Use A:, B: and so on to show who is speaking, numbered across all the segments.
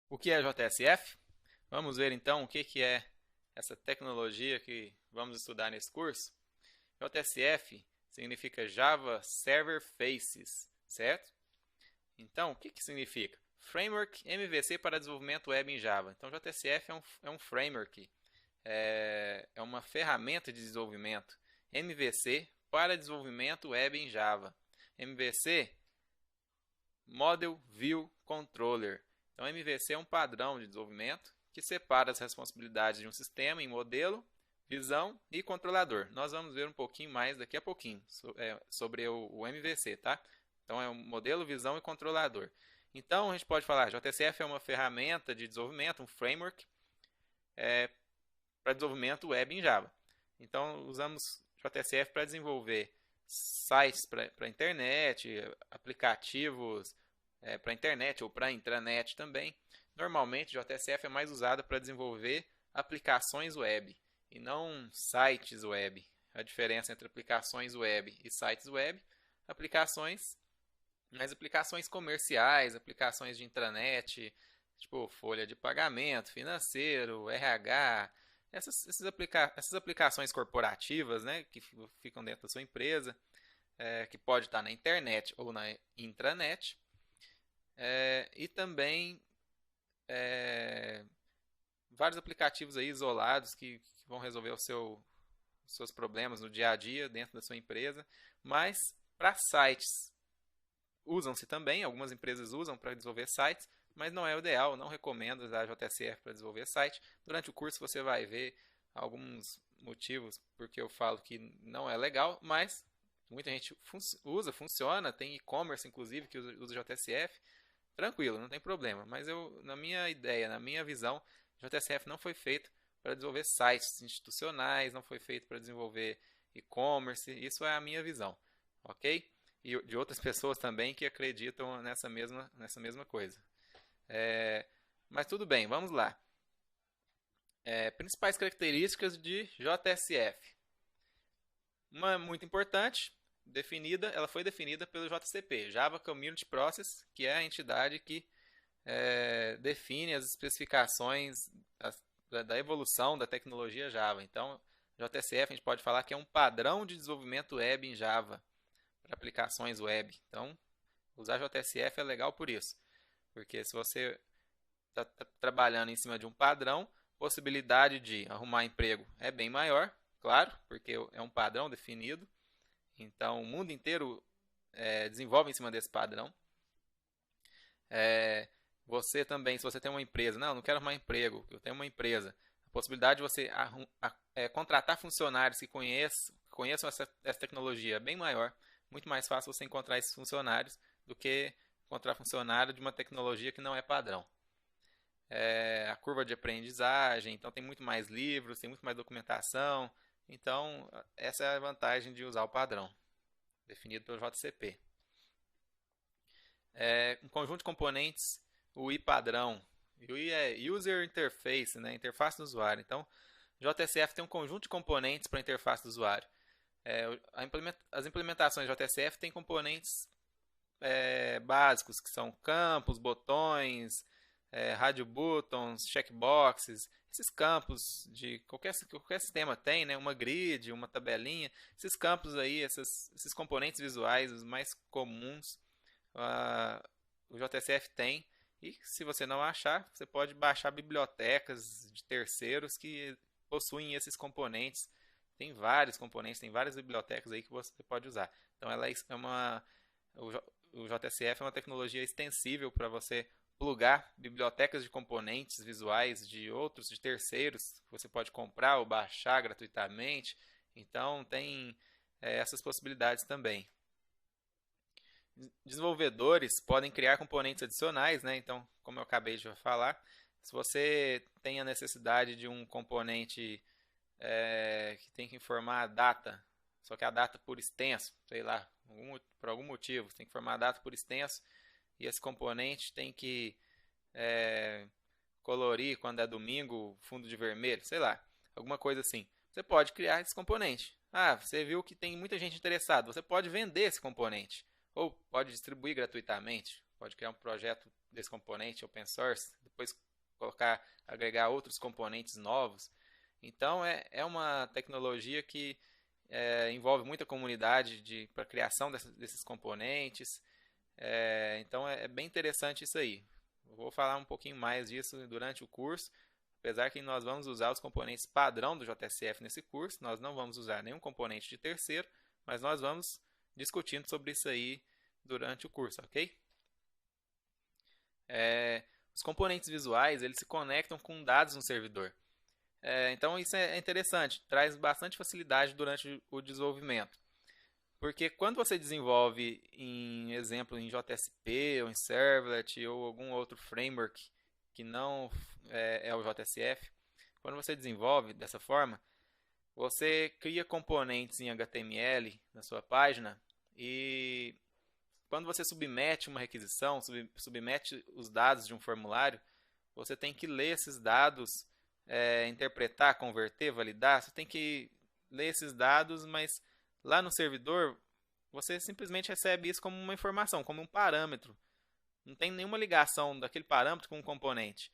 A: O que é JSF? Vamos ver então o que é essa tecnologia que vamos estudar nesse curso. JSF significa Java Server Faces, certo? Então, o que significa? Framework MVC para desenvolvimento web em Java. Então, JSF é um framework, é uma ferramenta de desenvolvimento MVC para desenvolvimento web em Java. MVC, Model View Controller. Então, MVC é um padrão de desenvolvimento que separa as responsabilidades de um sistema em modelo, visão e controlador. Nós vamos ver um pouquinho mais daqui a pouquinho sobre o MVC, tá? Então, é um modelo, visão e controlador. Então, a gente pode falar, JSF é uma ferramenta de desenvolvimento, um framework para desenvolvimento web em Java. Então, usamos JSF para desenvolver sites para a internet, aplicativos para a internet ou para a intranet também. Normalmente, JSF é mais usada para desenvolver aplicações web e não sites web. A diferença entre aplicações web e sites web, aplicações comerciais, aplicações de intranet, tipo folha de pagamento, financeiro, RH, essas aplicações corporativas, né, que ficam dentro da sua empresa, que pode estar na internet ou na intranet, e também vários aplicativos aí isolados que vão resolver os seus problemas no dia a dia dentro da sua empresa, mas para sites usam-se também, algumas empresas usam para desenvolver sites, mas não é o ideal, não recomendo usar JSF para desenvolver site. Durante o curso você vai ver alguns motivos porque eu falo que não é legal, mas muita gente usa, funciona, tem e-commerce inclusive que usa JSF, tranquilo, não tem problema. Mas na minha ideia, na minha visão, JSF não foi feito para desenvolver sites institucionais, não foi feito para desenvolver e-commerce, isso é a minha visão, ok? E de outras pessoas também que acreditam nessa mesma coisa. Mas tudo bem, vamos lá. Principais características de JSF. Uma muito importante, ela foi definida pelo JCP, Java Community Process, que é a entidade que define as especificações da evolução da tecnologia Java. Então, JSF a gente pode falar que é um padrão de desenvolvimento web em Java, para aplicações web. Então, usar JSF é legal por isso. Porque se você está trabalhando em cima de um padrão, possibilidade de arrumar emprego é bem maior, claro, porque é um padrão definido. Então, o mundo inteiro desenvolve em cima desse padrão. Você também, se você tem uma empresa, não quero arrumar emprego, eu tenho uma empresa. A possibilidade de você contratar funcionários que conheçam essa tecnologia é bem maior. Muito mais fácil você encontrar esses funcionários do que encontrar funcionário de uma tecnologia que não é padrão. A curva de aprendizagem, então tem muito mais livros, tem muito mais documentação. Então, essa é a vantagem de usar o padrão, definido pelo JCP. Um conjunto de componentes, o I padrão. O I é User Interface, né? Interface do usuário. Então, JSF tem um conjunto de componentes para a interface do usuário. As implementações JSF têm componentes básicos, que são campos, botões, radio buttons, checkboxes. Esses campos de qualquer sistema tem, né? Uma grid, uma tabelinha. Esses campos aí, esses componentes visuais, os mais comuns, o JSF tem. E se você não achar, você pode baixar bibliotecas de terceiros que possuem esses componentes. Tem vários componentes, tem várias bibliotecas aí que você pode usar. Então o JSF é uma tecnologia extensível para você plugar bibliotecas de componentes visuais de terceiros, que você pode comprar ou baixar gratuitamente. Então tem essas possibilidades também. Desenvolvedores podem criar componentes adicionais, né? Então, como eu acabei de falar, se você tem a necessidade de um componente que tem que informar a data, só que a data por extenso, sei lá, por algum motivo, tem que informar a data por extenso, e esse componente tem que colorir quando é domingo, fundo de vermelho, sei lá, alguma coisa assim. Você pode criar esse componente. Você viu que tem muita gente interessada, você pode vender esse componente, ou pode distribuir gratuitamente, pode criar um projeto desse componente open source, depois agregar outros componentes novos. Então é uma tecnologia que envolve muita comunidade para a criação desses componentes. Então é bem interessante isso aí. Eu vou falar um pouquinho mais disso durante o curso, apesar que nós vamos usar os componentes padrão do JSF nesse curso, nós não vamos usar nenhum componente de terceiro, mas nós vamos discutindo sobre isso aí durante o curso, ok? Os componentes visuais, eles se conectam com dados no servidor. Então isso é interessante, traz bastante facilidade durante o desenvolvimento. Porque quando você desenvolve, em exemplo, em JSP, ou em Servlet, ou algum outro framework que não é o JSF, quando você desenvolve dessa forma, você cria componentes em HTML na sua página e quando você submete uma requisição, submete os dados de um formulário, você tem que ler esses dados, interpretar, converter, validar. Você tem que ler esses dados, mas lá no servidor você simplesmente recebe isso como uma informação, como um parâmetro. Não tem nenhuma ligação daquele parâmetro com um componente.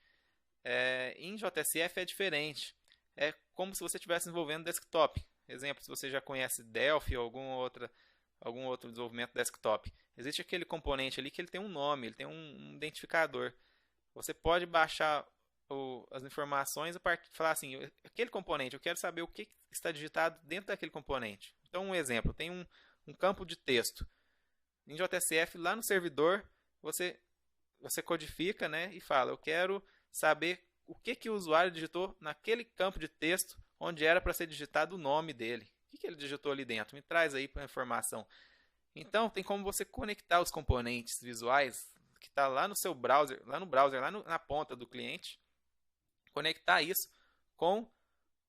A: Em JSF é diferente. É como se você estivesse desenvolvendo desktop. Exemplo, se você já conhece Delphi ou algum outro desenvolvimento desktop. Existe aquele componente ali que ele tem um nome, ele tem um identificador. Você pode baixar as informações e falar assim, aquele componente, eu quero saber o que está digitado dentro daquele componente. Então, um exemplo, tem um campo de texto. Em JSF, lá no servidor, você codifica, né, e fala, eu quero saber o que o usuário digitou naquele campo de texto onde era para ser digitado o nome dele. O que ele digitou ali dentro? Me traz aí para a informação. Então, tem como você conectar os componentes visuais que está lá no seu browser, lá na ponta do cliente, conectar isso com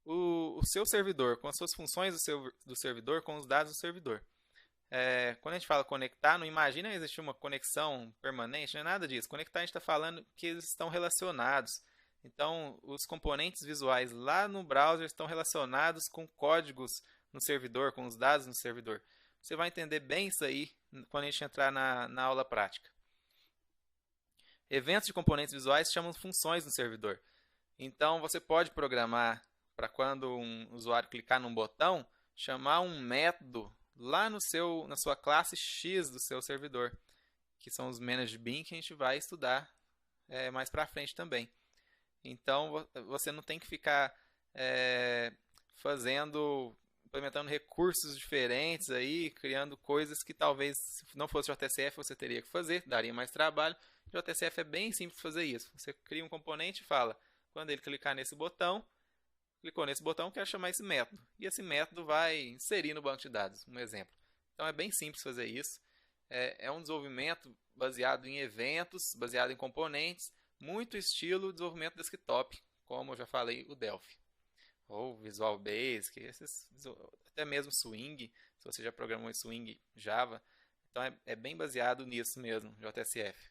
A: o seu servidor, com as suas funções do servidor, com os dados do servidor. Quando a gente fala conectar, não imagina existir uma conexão permanente, não é nada disso. Conectar, a gente está falando que eles estão relacionados. Então, os componentes visuais lá no browser estão relacionados com códigos no servidor, com os dados no servidor. Você vai entender bem isso aí quando a gente entrar na aula prática. Eventos de componentes visuais chamam funções no servidor. Então, você pode programar para quando um usuário clicar num botão, chamar um método lá na sua classe X do seu servidor, que são os managed bean que a gente vai estudar mais para frente também. Então, você não tem que ficar implementando recursos diferentes aí, criando coisas que talvez, se não fosse JSF, você teria que fazer, daria mais trabalho. JSF é bem simples fazer isso. Você cria um componente e fala, quando ele clicar nesse botão, clicou nesse botão, quer chamar esse método. E esse método vai inserir no banco de dados, um exemplo. Então é bem simples fazer isso. É um desenvolvimento baseado em eventos, baseado em componentes, muito estilo desenvolvimento desktop, como eu já falei, o Delphi. Ou Visual Basic, até mesmo Swing, se você já programou em Swing Java. Então é bem baseado nisso mesmo, JSF.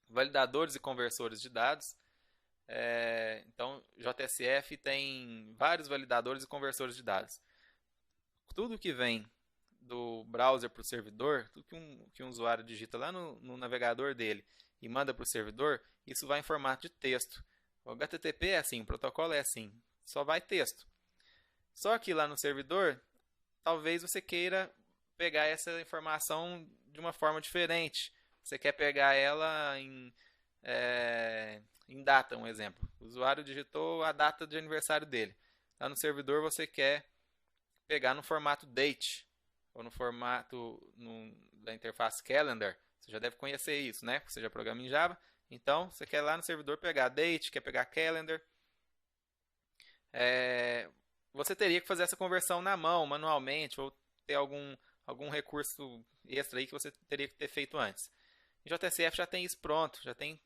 A: Validadores e conversores de dados. Então, JSF tem vários validadores e conversores de dados. Tudo que vem do browser para o servidor, tudo que um usuário digita lá no navegador dele e manda para o servidor, isso vai em formato de texto. O HTTP é assim, o protocolo é assim, só vai texto. Só que lá no servidor, talvez você queira pegar essa informação de uma forma diferente. Você quer pegar ela em data, um exemplo. O usuário digitou a data de aniversário dele. Lá no servidor você quer pegar no formato date, ou no formato da interface calendar. Você já deve conhecer isso, né? Você já programa em Java. Então, você quer lá no servidor pegar date, quer pegar calendar. Você teria que fazer essa conversão na mão, manualmente, ou ter algum recurso extra aí que você teria que ter feito antes. Em JSF já tem isso pronto, já tem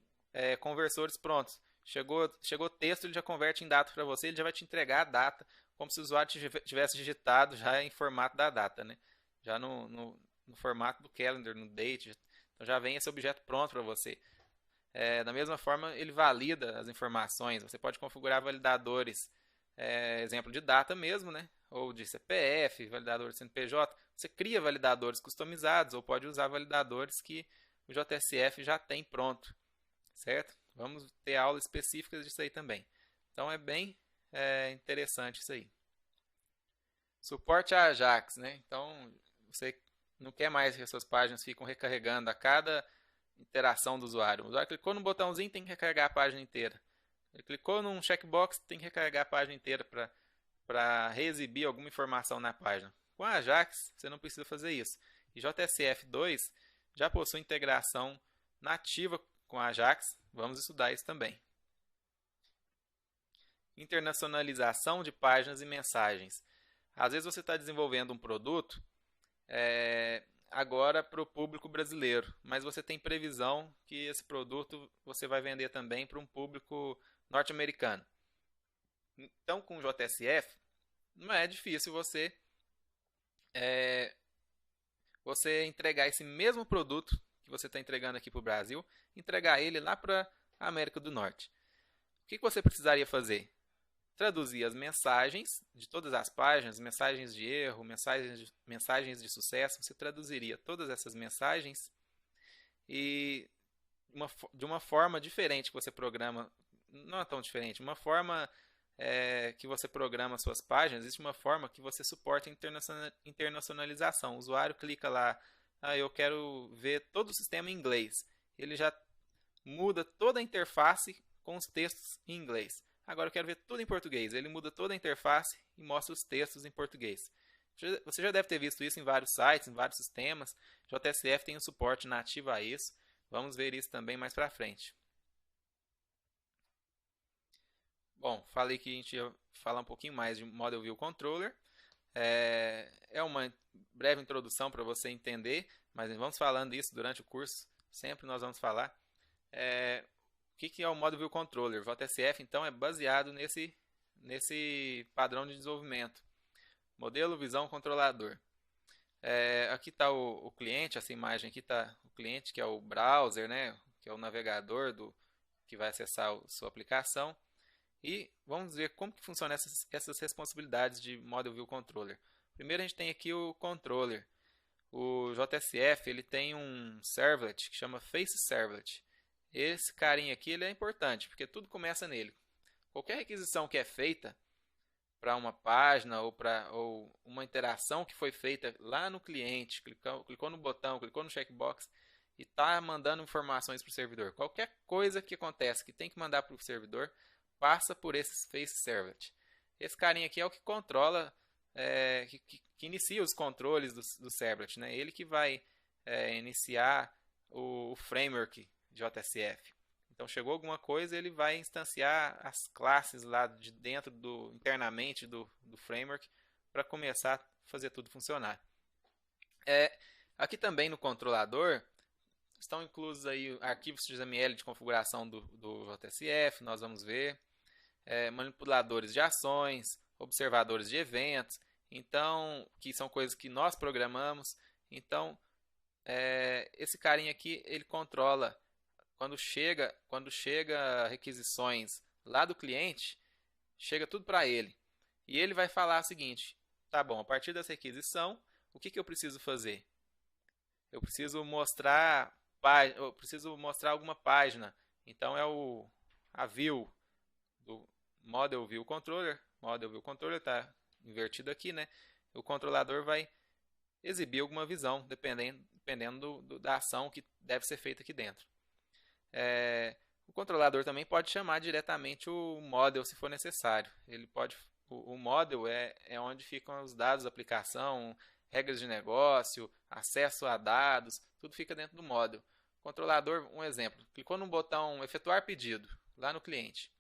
A: conversores prontos. Chegou texto, ele já converte em data para você, ele já vai te entregar a data, como se o usuário tivesse digitado já em formato da data, né? Já no formato do calendar, no date. Então já vem esse objeto pronto para você. Da mesma forma, ele valida as informações. Você pode configurar validadores, exemplo de data mesmo, né? Ou de CPF, validador de CNPJ. Você cria validadores customizados ou pode usar validadores que o JSF já tem pronto, certo? Vamos ter aulas específicas disso aí também. Então é bem interessante isso aí. Suporte a Ajax, né? Então você não quer mais que as suas páginas fiquem recarregando a cada interação do usuário. O usuário clicou no botãozinho, tem que recarregar a página inteira. Ele clicou num checkbox, tem que recarregar a página inteira para reexibir alguma informação na página. Com a Ajax, você não precisa fazer isso. E JSF2 já possui integração nativa com a Ajax. Vamos estudar isso também. Internacionalização de páginas e mensagens. Às vezes você está desenvolvendo um produto agora para o público brasileiro, mas você tem previsão que esse produto você vai vender também para um público norte-americano. Então, com o JSF, não é difícil você entregar esse mesmo produto que você está entregando aqui para o Brasil, entregar ele lá para a América do Norte. O que você precisaria fazer? Traduzir as mensagens de todas as páginas, mensagens de erro, mensagens de sucesso. Você traduziria todas essas mensagens e de uma forma diferente que você programa, não é tão diferente, uma forma que você programa suas páginas, existe uma forma que você suporta internacionalização. O usuário clica lá, eu quero ver todo o sistema em inglês. Ele já muda toda a interface com os textos em inglês. Agora eu quero ver tudo em português. Ele muda toda a interface e mostra os textos em português. Você já deve ter visto isso em vários sites, em vários sistemas. JSF tem um suporte nativo a isso. Vamos ver isso também mais para frente. Bom, falei que a gente ia falar um pouquinho mais de Model View Controller. É uma breve introdução para você entender, mas vamos falando isso durante o curso. Sempre nós vamos falar. O que é o Model View Controller? O JSF, então, é baseado nesse padrão de desenvolvimento. Modelo, visão, controlador. Aqui está o cliente, essa imagem aqui está o cliente, que é o browser, né? Que é o navegador que vai acessar a sua aplicação. E vamos ver como que funcionam essas responsabilidades de Model View Controller. Primeiro a gente tem aqui o controller. O JSF ele tem um servlet que chama Face Servlet. Esse carinha aqui ele é importante, porque tudo começa nele. Qualquer requisição que é feita para uma página ou uma interação que foi feita lá no cliente, clicou no botão, clicou no checkbox e está mandando informações para o servidor. Qualquer coisa que acontece que tem que mandar para o servidor, passa por esse Face Servlet. Esse carinha aqui é o que controla, que inicia os controles do servlet. Né? Ele que vai iniciar o framework JSF. Então chegou alguma coisa, ele vai instanciar as classes lá de dentro internamente do framework para começar a fazer tudo funcionar. Aqui também no controlador estão inclusos aí arquivos XML de configuração do JSF, nós vamos ver, manipuladores de ações, observadores de eventos, então que são coisas que nós programamos. Então esse carinha aqui ele controla quando chega requisições lá do cliente, chega tudo para ele. E ele vai falar o seguinte: tá bom, a partir dessa requisição, o que eu preciso fazer? Eu preciso mostrar alguma página. Então é a view do Model View Controller. Model View Controller está invertido aqui, né? O controlador vai exibir alguma visão, dependendo da ação que deve ser feita aqui dentro. O controlador também pode chamar diretamente o model se for necessário. O model é onde ficam os dados da aplicação, regras de negócio, acesso a dados, tudo fica dentro do model. O controlador, um exemplo, clicou no botão efetuar pedido lá no cliente.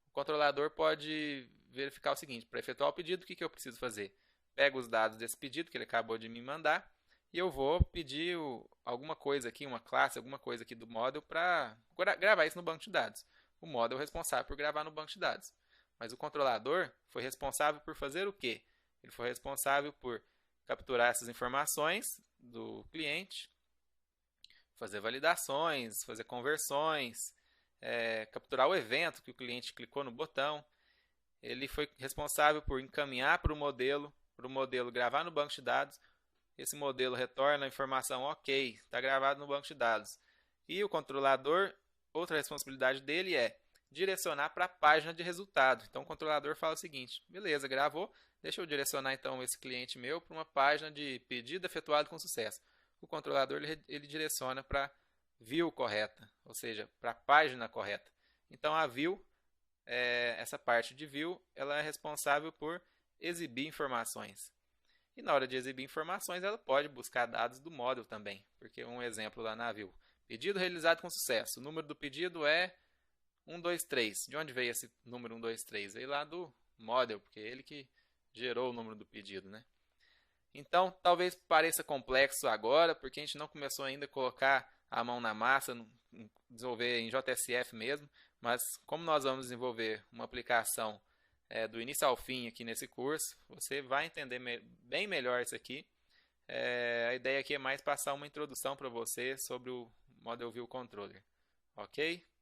A: O controlador pode verificar o seguinte: para efetuar o pedido, o que eu preciso fazer? Pego os dados desse pedido que ele acabou de me mandar e eu vou pedir alguma coisa aqui, uma classe, alguma coisa aqui do model para gravar isso no banco de dados. O model é responsável por gravar no banco de dados. Mas o controlador foi responsável por fazer o quê? Ele foi responsável por capturar essas informações do cliente, fazer validações, fazer conversões, capturar o evento que o cliente clicou no botão. Ele foi responsável por encaminhar para o modelo gravar no banco de dados. esse modelo retorna a informação ok, está gravado no banco de dados. E o controlador, outra responsabilidade dele é direcionar para a página de resultado. Então o controlador fala o seguinte: beleza, gravou, deixa eu direcionar então esse cliente meu para uma página de pedido efetuado com sucesso. O controlador ele direciona para a view correta, ou seja, para a página correta. Então a view, essa parte de view, ela é responsável por exibir informações. E na hora de exibir informações, ela pode buscar dados do módulo também. Porque um exemplo lá na view: pedido realizado com sucesso. O número do pedido é 123. De onde veio esse número 123? Veio lá do model, porque é ele que gerou o número do pedido, né? Então, talvez pareça complexo agora, porque a gente não começou ainda a colocar a mão na massa, desenvolver em JSF mesmo, mas como nós vamos desenvolver uma aplicação do início ao fim aqui nesse curso, você vai entender bem melhor isso aqui. A ideia aqui é mais passar uma introdução para você sobre o Model View Controller, ok?